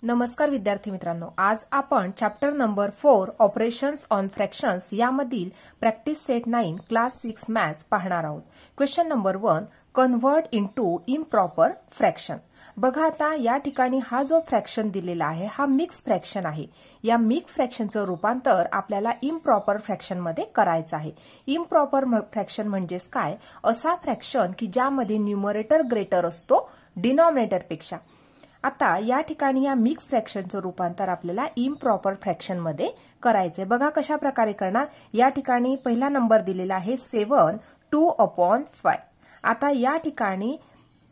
नमस्कार विद्यार्थी मित्रांनो, आज आपण chapter number 4 operations on fractions यामधील प्रॅक्टिस सेट 9 क्लास 6 मॅथ्स पाहणार आहोत। Question number 1, convert into improper fraction. बघा आता या ठिकाणी हा जो फ्रॅक्शन दिलेला आहे हा मिक्स फ्रॅक्शन आहे। या मिक्स फ्रॅक्शनचं रूपांतर आपल्याला इम्प्रॉपर फ्रॅक्शन मध्ये करायचं आहे। इम्प्रॉपर फ्रॅक्शन म्हणजेच काय? असा फ्रॅक्शन की ज्यामध्ये न्यूमरेटर ग्रेटर असतो डिनॉमिनेटर पेक्षा। आता या ठिकाणी या मिक्स फ्रॅक्शनचं रूपांतर आपल्याला इम्प्रॉपर फ्रॅक्शन मध्ये करायचंय। बघा कशा प्रकारे करणार। या ठिकाणी पहिला नंबर दिलेला आहे 7 2/5। आता या ठिकाणी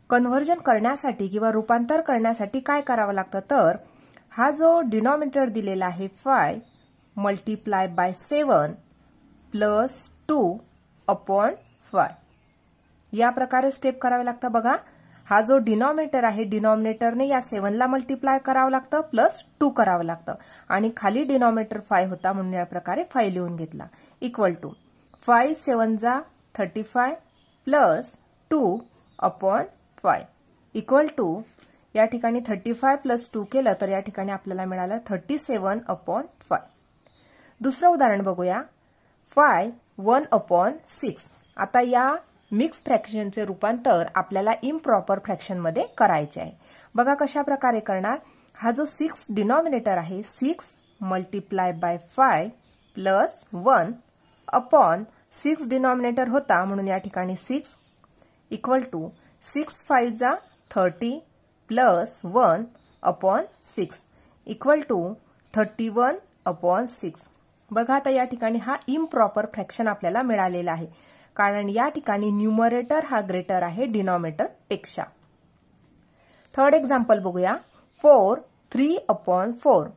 कन्व्हर्जन करण्यासाठी किंवा रूपांतर करण्यासाठी काय करावं लागतं तर हा जो डिनॉमिनेटर दिलेला आहे 5 मल्टिप्लाय बाय 7 प्लस 2/5 या प्रकारे स्टेप करावे लागतं। बघा हा जो डिनॉमिनेटर आहे डिनॉमिनेटरने या 7 ला मल्टिप्लाय करावं लागतं प्लस 2 करावं लागतं आणि खाली डिनॉमिनेटर 5 होता म्हणून या प्रकारे 5 लिहून घेतला इक्वल टू 5 7 जा 35 प्लस 2/5 इक्वल टू या ठिकाणी 35 प्लस 2 केलं तर या ठिकाणी आपल्याला मिळालं 37/5। दुसरं उदाहरण बघूया 5 1/6। आता या मिक्स फ्रॅक्शनचे रूपांतर आपल्याला इम्प्रॉपर फ्रॅक्शन मध्ये करायचे आहे। बघा कशा प्रकारे करणार। हा जो 6 डिनॉमिनेटर आहे 6 मल्टिप्लाय बाय 5 प्लस 1/6 डिनॉमिनेटर होता म्हणून या ठिकाणी 6 इक्वल टू 6 5 जा 30 प्लस 1/6 इक्वल टू 31/6। बघा आता या ठिकाणी हा इम्प्रॉपर फ्रॅक्शन आपल्याला मिळालेला आहे कारण या ठिकाणी न्यूमरेटर हा ग्रेटर आहे डिनॉमिनेटर पेक्षा। थर्ड एक्झाम्पल बघूया 4 3/4।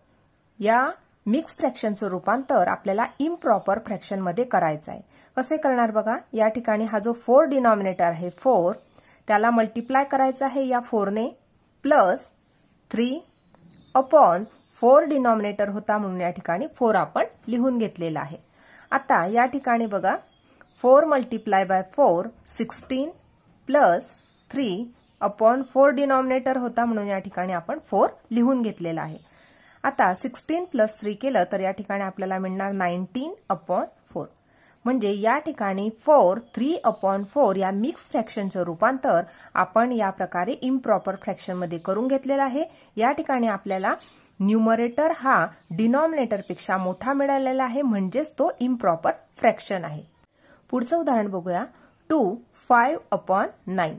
या मिक्स फ्रॅक्शनचं रूपांतर आपल्याला इम्प्रॉपर फ्रॅक्शन मध्ये करायचं आहे। कसे करणार बघा। या ठिकाणी हा जो 4 डिनॉमिनेटर आहे 4 त्याला मल्टिप्लाय करायचा आहे या 4 ने प्लस 3/4 डिनॉमिनेटर होता म्हणून या ठिकाणी 4 आपण लिहून घेतलेला आहे। आता या ठिकाणी बघा 4 मल्टिप्लाय बाय 4 16 प्लस 3/4 डिनॉमिनेटर होता म्हणून या ठिकाणी आपण 4 लिहून घेतलेला आहे। आता 16 प्लस 3 केलं तर या ठिकाणी आपल्याला मिळणार 19/4 म्हणजे या ठिकाणी 4 3/4 या मिक्स फ्रॅक्शनचं रूपांतर आपण या प्रकारे इम्प्रॉपर फ्रॅक्शन मध्ये करून घेतलेलं आहे। या ठिकाणी आपल्याला न्यूमरेटर हा डिनॉमिनेटर पेक्षा मोठा मिळालेला आहे म्हणजेच तो इम्प्रॉपर फ्रॅक्शन आहे। पुढचं उदाहरण बघूया 2 5/9।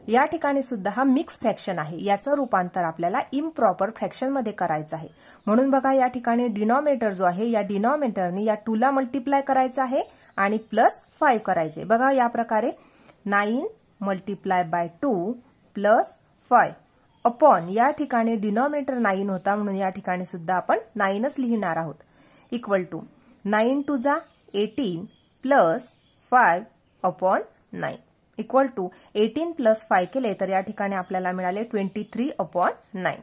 या ठिकाणी सुद्धा हा मिक्स फ्रॅक्शन आहे। याचं रूपांतर आपल्याला इम्प्रॉपर फ्रॅक्शन मध्ये करायचं आहे म्हणून बघा या ठिकाणी डिनॉमिनेटर जो आहे या डिनॉमिनेटरने या 2 ला मल्टिप्लाय करायचं आहे आणि प्लस 5 करायचे। बघा या प्रकारे 9 मल्टिप्लाय बाय 2 प्लस 5 अपॉन या ठिकाणी डिनॉमिनेटर 9 होता म्हणून या ठिकाणी सुद्धा आपण 9च लिहिणार आहोत इक्वल टू 9 2 जा 18 प्लस 5/9 इक्वल टू 18 प्लस 5 केले तर या ठिकाणी आपल्याला मिळाले 23/9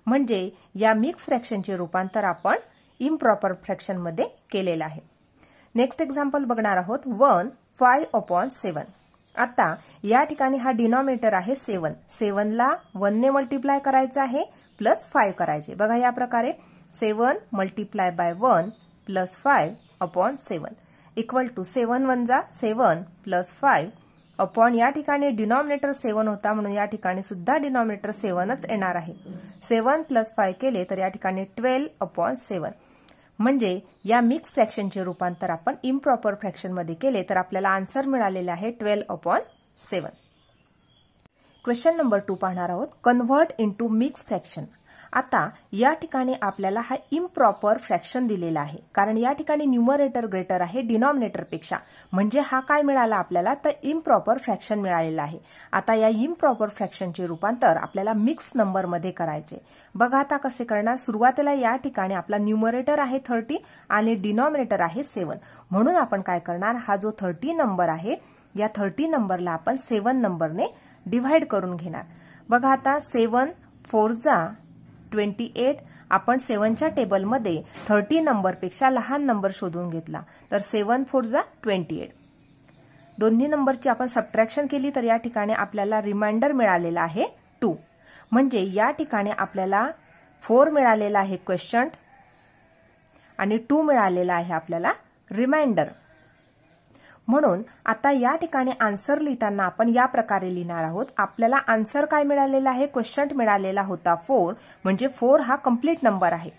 म्हणजे या मिक्स फ्रॅक्शनचे रूपांतर आपण इम्प्रॉपर फ्रॅक्शन मध्ये केलेलं आहे। नेक्स्ट एक्झाम्पल बघणार आहोत 1 5/7। आता या ठिकाणी हा डिनॉमिनेटर आहे 7 7 ला 1 ने मल्टिप्लाय करायचा आहे प्लस 5 करायचे। बघा या प्रकारे 7 multiply by 1 plus 5/7 equal to 7 1 जा 7 प्लस 5 अपॉन या ठिकाणी डिनॉमिनेटर 7 होता म्हणून या ठिकाणी सुद्धा डिनॉमिनेटर 7च येणार आहे। 7 प्लस 5 केले तर या ठिकाणी 12/7 म्हणजे या मिक्स फ्रॅक्शनचे रूपांतर आपण इम्प्रॉपर फ्रॅक्शन मध्ये केले तर आपल्याला आन्सर मिळालेले आहे 12/7। क्वेश्चन नंबर 2 पाहणार आहोत कन्व्हर्ट इनटू मिक्स फ्रॅक्शन। आता या ठिकाणी आपल्याला हा इम्प्रॉपर फ्रॅक्शन दिलेला आहे कारण या ठिकाणी न्यूमरेटर ग्रेटर आहे डिनॉमिनेटर पेक्षा म्हणजे हा काय मिळाला आपल्याला तर इम्प्रॉपर फ्रॅक्शन मिळालेला आहे। आता या इम्प्रॉपर फ्रॅक्शनचे रूपांतर आपल्याला मिक्स नंबर मध्ये करायचे। बघा आता कसे करणार। सुरुवातीला या ठिकाणी आपला न्यूमरेटर आहे 30 आणि डिनॉमिनेटर आहे 7 म्हणून आपण काय करणार हा जो 30 नंबर आहे या 30 नंबरला आपण 7 नंबरने डिव्हाइड करून घेणार। बघा आता 7 4 जा 28 आपण 7च्या टेबलमध्ये 30 नंबर पेक्षा लहान नंबर शोधून घेतला तर 7 4 जा 28। दोन्ही नंबरची आपण सबट्रॅक्शन केली तर या ठिकाणी आपल्याला रिमाइंडर मिळालेला आहे 2 म्हणजे या ठिकाणी आपल्याला 4 मिळालेला आहे क्वेश्चंट आणि 2 मिळालेला आहे आपल्याला रिमाइंडर. म्हणून आता या ठिकाणी आन्सर लिहिताना आपण या प्रकारे लिहिणार आहोत. आपल्याला आन्सर काय मिळालेला आहे, क्वेश्चंट मिळालेला होता 4, म्हणजे 4 हा कंप्लीट नंबर आहे.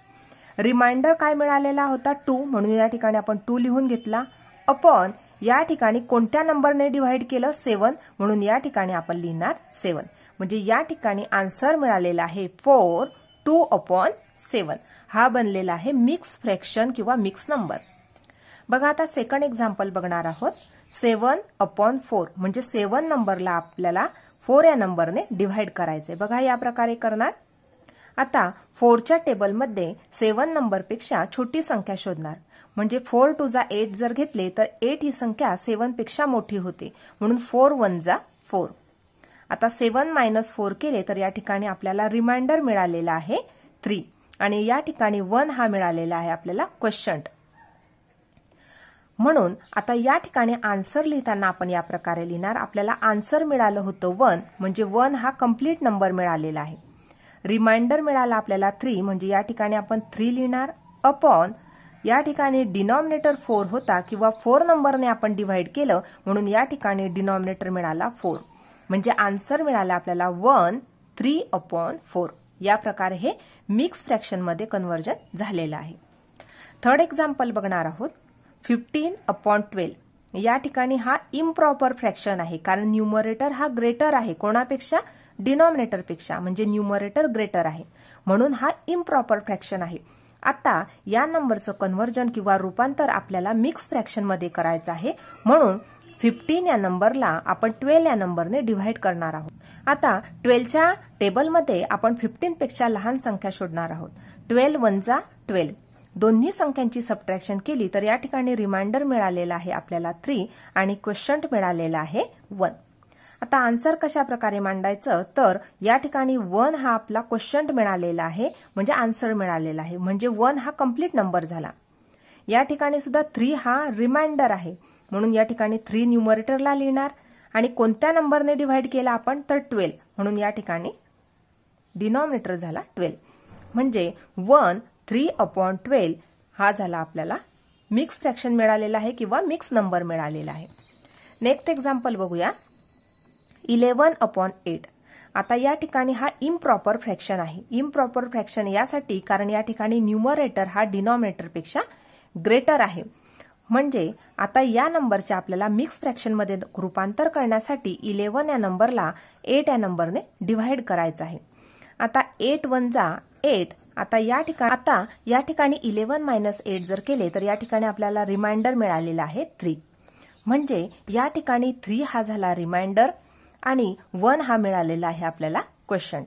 रिमाइंडर काय मिळालेला होता 2, म्हणून या ठिकाणी आपण 2 लिहून घेतला. अपॉन या ठिकाणी कोणत्या नंबरने डिव्हाइड केलं, 7, म्हणून या ठिकाणी आपण लिहिणार 7. म्हणजे या ठिकाणी आन्सर मिळालेला आहे 4, 2/7. हा बनलेला आहे मिक्स फ्रॅक्शन किंवा मिक्स नंबर. बघा आता सेकंड एक्झाम्पल बघणार आहोत. 7/4 म्हणजे 7 नंबरला आपल्याला 4 या नंबरने डिव्हाइड करायचे. बघा या प्रकारे करणार. आता 4च्या टेबलमध्ये 7 नंबरपेक्षा छोटी संख्या शोधणार. म्हणजे 4 2 जा 8 जर घेतले तर 8 ही संख्या 7 पेक्षा मोठी होते, म्हणून 4 1 जा 4. आता 7 - 4 केले तर या ठिकाणी आपल्याला रिमाइंडर मिळालेला आहे 3 आणि या ठिकाणी 1 हा मिळालेला आहे आपल्याला क्वेश्चंट. म्हणून आता या ठिकाणी आन्सर लिहिताना आपण या प्रकारे लिहिणार. आपल्याला आन्सर मिळालं होतं 1, म्हणजे 1 हा कंप्लीट नंबर मिळालेला आहे. रिमाइंडर मिळाला आपल्याला 3, म्हणजे या ठिकाणी आपण 3 लिहिणार. अपॉन या ठिकाणी डिनॉमिनेटर 4 होता किंवा 4 नंबरने आपण डिव्हाइड केलं, म्हणून या ठिकाणी डिनॉमिनेटर मिळाला 4, म्हणजे आन्सर मिळाला आपल्याला 1 3/4. या प्रकारे हे मिक्स फ्रॅक्शन मध्ये कन्व्हर्जन झालेलं आहे. थर्ड एक्झाम्पल बघणार आहोत. 15/12 या ठिकाणी हा इम्प्रॉपर फ्रॅक्शन आहे, कारण न्यूमरेटर हा ग्रेटर आहे कोणापेक्षा, डिनॉमिनेटरपेक्षा, म्हणजे न्यूमरेटर ग्रेटर आहे, म्हणून हा इम्प्रॉपर फ्रॅक्शन आहे. आता या नंबरचं कन्व्हर्जन किंवा रूपांतर आपल्याला मिक्स फ्रॅक्शन मध्ये करायचं आहे, म्हणून 15 या नंबरला आपण 12 या नंबरने डिव्हाइड करणार आहोत. आता 12च्या टेबलमध्ये आपण 15 पेक्षा लहान संख्या शोधणार आहोत. 12 1 जा 12. दोन्ही संख्यांची सबट्रॅक्शन केली तर या ठिकाणी रिमाइंडर मिळालेला आहे आपल्याला 3 आणि क्वेश्चंट मिळालेला आहे 1. आता आन्सर कशा प्रकारे मांडायचं, तर या ठिकाणी 1 हा आपला क्वेश्चंट मिळालेला आहे, म्हणजे आन्सर मिळालेला आहे, म्हणजे 1 हा कंप्लीट नंबर झाला. या ठिकाणी सुद्धा 3 हा रिमाइंडर आहे, म्हणून या ठिकाणी 3 न्यूमरेटरला लिहिणार आणि कोणत्या नंबरने डिव्हाइड केला आपण, तर 12, म्हणून या ठिकाणी डिनॉमिनेटर झाला 12. म्हणजे 1 3/12 हा झाला आपल्याला मिक्स फ्रॅक्शन मिळालेला आहे किंवा मिक्स नंबर मिळालेला आहे. नेक्स्ट एक्झाम्पल बघूया. 11/8. आता या ठिकाणी हा इम्प्रॉपर फ्रॅक्शन आहे. इम्प्रॉपर फ्रॅक्शन यासाठी कारण या ठिकाणी न्यूमरेटर हा डिनॉमिनेटरपेक्षा ग्रेटर आहे. म्हणजे आता या नंबरचे आपल्याला मिक्स फ्रॅक्शन मध्ये रूपांतर करण्यासाठी 11 या नंबरला 8 या नंबरने डिव्हाइड करायचं आहे. आता 8 1 जा 8. आता या ठिकाणी 11 - 8 जर केले तर या ठिकाणी आपल्याला रिमाइंडर मिळालेला आहे 3. म्हणजे या ठिकाणी 3 हा झाला रिमाइंडर आणि 1 हा मिळालेला आहे आपल्याला क्वेश्चंट.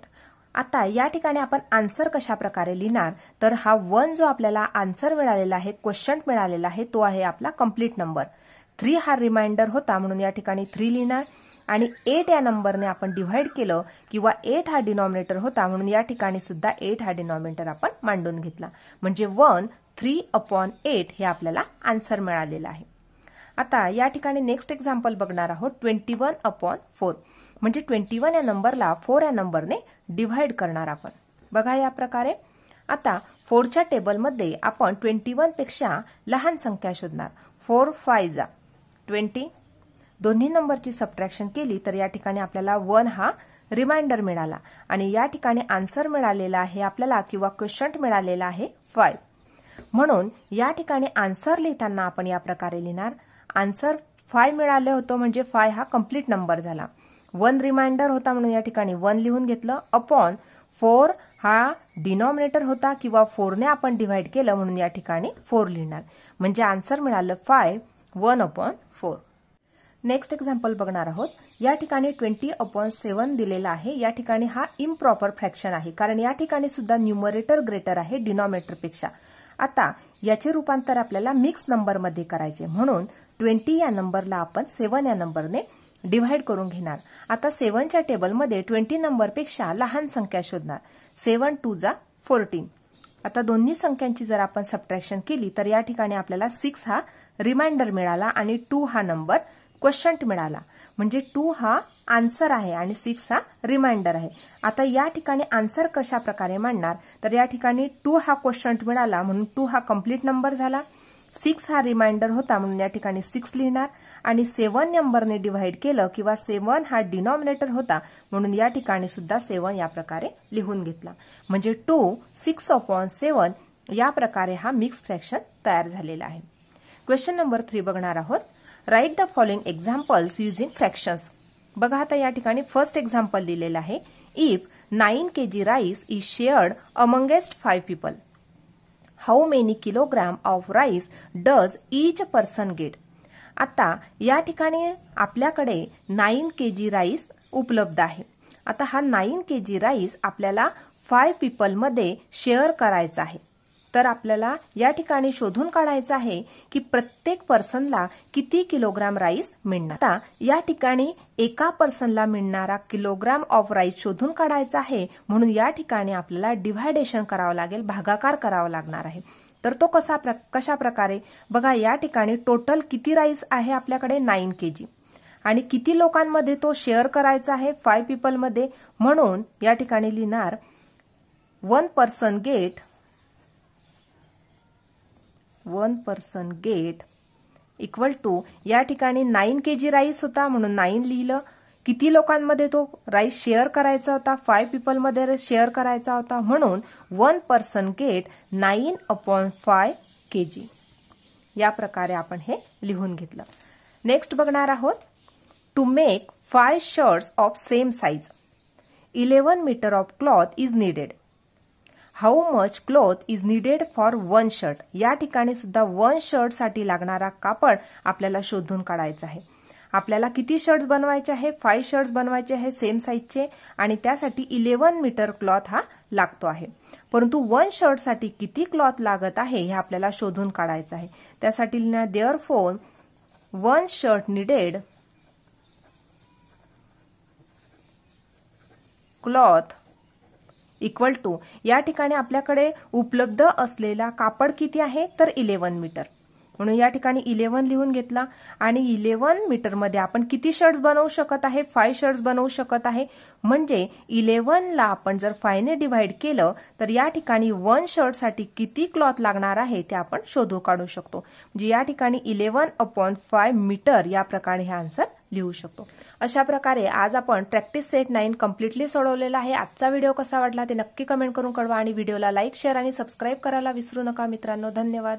आता या ठिकाणी आपण आन्सर कशा प्रकारे लिहिणार, तर हा 1 जो आपल्याला आन्सर मिळालेला आहे, क्वेश्चंट मिळालेला आहे, तो आहे आपला कंप्लीट नंबर. 3 हा रिमाइंडर होता, म्हणून या ठिकाणी 3 लिहिणार आणि 8 या नंबरने आपण डिव्हाइड केलं किंवा 8 हा डिनॉमिनेटर होता, म्हणून या ठिकाणी सुद्धा 8 हा डिनॉमिनेटर आपण मांडून घेतला. म्हणजे 1 3/8 हे आपल्याला आन्सर मिळालेलं आहे. आता या ठिकाणी नेक्स्ट एक्झाम्पल बघणार आहोत. 21/4 म्हणजे 21 या नंबरला 4 या नंबरने डिव्हाइड करणार आपण. बघा या प्रकारे. आता 4च्या टेबलमध्ये आपण 21 पेक्षा लहान संख्या शोधणार. 4 5 जा 20. दोन्ही नंबरची सबट्रॅक्शन केली तर या ठिकाणी आपल्याला 1 हा रिमाइंडर मिळाला आणि या ठिकाणी आन्सर मिळालेला आहे आपल्याला किंवा क्वेश्चंट मिळालेला आहे 5. म्हणून या ठिकाणी आन्सर लिहिताना आपण या प्रकारे लिहिणार. आन्सर 5 मिळाले होतं, म्हणजे 5 हा कंप्लीट नंबर झाला. 1 रिमाइंडर होता, म्हणून या ठिकाणी 1 लिहून घेतलं. अपॉन 4 हा डिनॉमिनेटर होता किंवा 4 ने आपण डिव्हाइड केलं, म्हणून या ठिकाणी 4 लिहिणार. म्हणजे आन्सर मिळालं 5 1/4. नेक्स्ट एक्झाम्पल बघणार आहोत. या ठिकाणी 20/7 दिलेला आहे. या ठिकाणी हा इम्प्रॉपर फ्रॅक्शन आहे, कारण या ठिकाणी सुद्धा न्यूमरेटर ग्रेटर आहे डिनॉमिनेटरपेक्षा. आता याचे रूपांतर आपल्याला मिक्स नंबरमध्ये करायचे, म्हणून 20 या नंबरला आपण 7 या नंबरने डिव्हाइड करून घेणार. आता 7च्या टेबलमध्ये 20 नंबरपेक्षा लहान संख्या शोधणार. 7 2 जा 14. आता दोन्ही संख्यांची जर आपण सबट्रॅक्शन केली तर या ठिकाणी आपल्याला 6 हा रिमाइंडर मिळाला आणि 2 हा नंबर क्वेश्चंट मिळाला. म्हणजे 2 हा आन्सर आहे आणि 6 हा रिमाइंडर आहे। आता या ठिकाणी आन्सर कशा प्रकारे मांडणार, तर या ठिकाणी 2 हा क्वोशंट मिळाला म्हणून 2 हा कंप्लीट नंबर झाला, 6 हा रिमाइंडर होता म्हणून या ठिकाणी 6 लिहिणार आणि 7 नंबरने डिव्हाइड केलं किंवा 7 हा डिनॉमिनेटर होता म्हणून या ठिकाणी सुद्धा 7 या प्रकारे लिहून घेतला। म्हणजे 2 6/7 या प्रकारे हा मिक्स फ्रॅक्शन तयार झालेला आहे। क्वेश्चन नंबर 3 बघणार आहोत। Write the following examples using fractions. बघा आता या ठिकाणी फर्स्ट एक्झाम्पल दिलेलं आहे। If 9 kg rice is shared amongst 5 people, how many kilogram of rice does each person get. आता या ठिकाणी आपल्याकडे 9 kg राईस उपलब्ध आहे। आता हा 9 kg राईस आपल्याला 5 पीपल मध्ये शेअर करायचा आहे। तर आपल्याला या ठिकाणी शोधून काढायचं आहे की प्रत्येक पर्सनला किती किलोग्राम राईस मिळणार। आता या ठिकाणी एका पर्सनला मिळणारा किलोग्राम ऑफ राईस शोधून काढायचा आहे म्हणून या ठिकाणी आपल्याला डिव्हायडेशन करावं लागेल, भागाकार करावा लागणार आहे। तर तो कशा प्रकारे, बघा या ठिकाणी टोटल किती राईस आहे आपल्याकडे 9 kg आणि किती लोकांमध्ये तो शेअर करायचा आहे 5 पीपल मध्ये, म्हणून या ठिकाणी लिहिणार 1 पर्सन गेट इक्वल टू या ठिकाणी 9 kg राईस होता म्हणून 9 लिहिलं, किती लोकांमध्ये तो राईस शेअर करायचा होता 5 पीपल मध्ये शेअर करायचा होता म्हणून 1 पर्सन गेट 9/5 kg या प्रकारे आपण हे लिहून घेतलं। नेक्स्ट बघणार आहोत। To make 5 shirts of same size 11 metre of cloth is needed, how much cloth is needed for 1 shirt. या ठिकाणी सुद्धा 1 शर्ट साठी लागणारा कापड आपल्याला शोधून काढायचा आहे। आपल्याला किती शर्ट्स बनवायचे आहे, 5 शर्ट्स बनवायचे आहे सेम साइजचे आणि त्यासाठी 11 मीटर क्लॉथ हा लागतो आहे। परंतु 1 शर्ट साठी किती क्लॉथ लागत आहे हे आपल्याला शोधून काढायचं आहे। त्यासाठी लिहिणार therefore 1 shirt needed cloth equal to या ठिकाणी आपल्याकडे उपलब्ध असलेला कापड किती आहे तर 11 मीटर, म्हणून या ठिकाणी 11 लिहून घेतला आणि 11 मीटर मध्ये आपण किती शर्ट्स बनवू शकत आहे 5 शर्ट्स बनवू शकत आहे। म्हणजे 11 ला आपण जर 5 ने डिव्हाइड केलं तर या ठिकाणी 1 शर्ट साठी किती क्लॉथ लागणार आहे ते आपण शोधून काढू शकतो। म्हणजे या ठिकाणी 11/5 मीटर या प्रकारे हे आन्सर लिहू शकतो। अशा प्रकारे आज आपण प्रॅक्टिस सेट 9 कम्प्लिटली सोडवलेला आहे। आजचा व्हिडिओ कसा वाटला ते नक्की कमेंट करून कळवा आणि व्हिडिओला लाईक, शेअर आणि सबस्क्राईब करायला विसरू नका मित्रांनो। धन्यवाद।